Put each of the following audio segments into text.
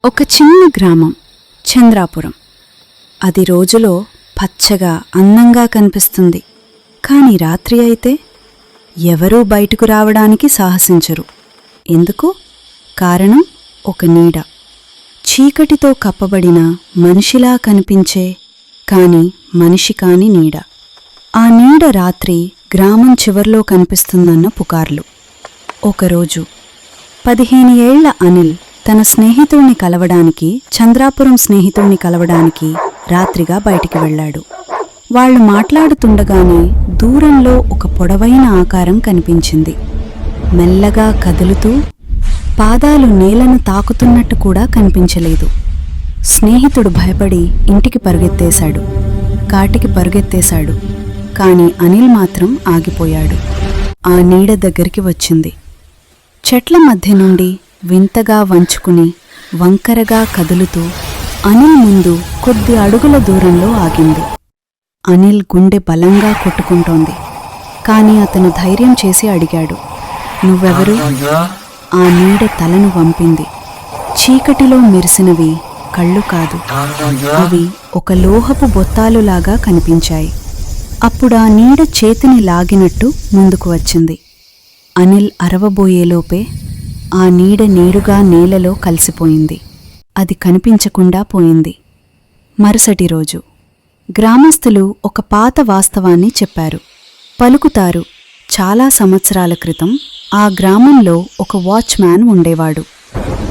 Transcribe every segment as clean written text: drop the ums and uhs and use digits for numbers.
ఒక చిన్న గ్రామం చంద్రాపురం. అది రోజులో పచ్చగా అందంగా కనిపిస్తుంది. కాని రాత్రి అయితే ఎవరూ బయటకు రావడానికి సాహసించరు. ఎందుకు? కారణం ఒక నీడ. చీకటితో కప్పబడిన మనిషిలా కనిపించే కాని మనిషి కాని నీడ. ఆ నీడ రాత్రి గ్రామం చివర్లో కనిపిస్తుందన్న పుకార్లు. ఒకరోజు 15 ఏళ్ల అనిల్ తన స్నేహితుణ్ణి కలవడానికి, చంద్రాపురం స్నేహితుణ్ణి కలవడానికి రాత్రిగా బయటికి వెళ్లాడు. వాళ్లు మాట్లాడుతుండగానే దూరంలో ఒక పొడవైన ఆకారం కనిపించింది. మెల్లగా కదులుతూ పాదాలు నేలను తాకుతున్నట్టు కూడా కనిపించలేదు. స్నేహితుడు భయపడి ఇంటికి పరుగెత్తేశాడు, కాటికి పరుగెత్తేశాడు. కాని అనిల్ మాత్రం ఆగిపోయాడు. ఆ నీడ దగ్గరికి వచ్చింది. చెట్ల మధ్య నుండి వింతగా వంచుకుని వంకరగా కదులుతూ అనిల్ ముందు కొద్ది అడుగుల దూరంలో ఆగింది. అనిల్ గుండె బలంగా కొట్టుకుంటోంది. కాని అతను ధైర్యం చేసి అడిగాడు, "నువ్వెవరు?" ఆ నీడ తలను వంపింది. చీకటిలో మెరిసినవి కళ్ళు కాదు, అవి ఒక లోహపు బొత్తాలులాగా కనిపించాయి. అప్పుడా నీడ చేతిని లాగినట్టు ముందుకు వచ్చింది. అనిల్ అరవబోయేలోపే ఆ నీడ నేరుగా నేలలో కలిసిపోయింది. అది కనిపించకుండా పోయింది. మరుసటి రోజు గ్రామస్తులు ఒక పాత వాస్తవాన్ని చెప్పారు. పలుకుతారు, చాలా సంవత్సరాల క్రితం ఆ గ్రామంలో ఒక వాచ్మ్యాన్ ఉండేవాడు.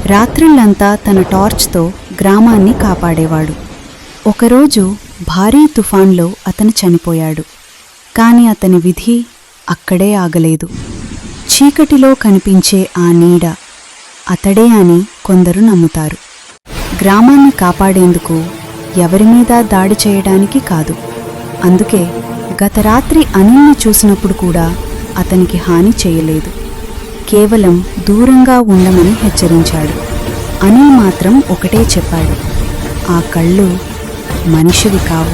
రాత్రిళ్లంతా తన టార్చ్తో గ్రామాన్ని కాపాడేవాడు. ఒకరోజు భారీ తుఫాన్లో అతను చనిపోయాడు. కాని అతని విధి అక్కడే ఆగలేదు. చీకటిలో కనిపించే ఆ నీడ అతడే అని కొందరు నమ్ముతారు. గ్రామాన్ని కాపాడేందుకు ఎవరిమీద దాడి చేయడానికి కాదు. అందుకే గత రాత్రి అనిల్ని చూసినప్పుడు కూడా అతనికి హాని చేయలేదు. కేవలం దూరంగా ఉండమని హెచ్చరించాడు. అనిల్ మాత్రం ఒకటే చెప్పాడు, "ఆ కళ్ళు మనిషివి కావు."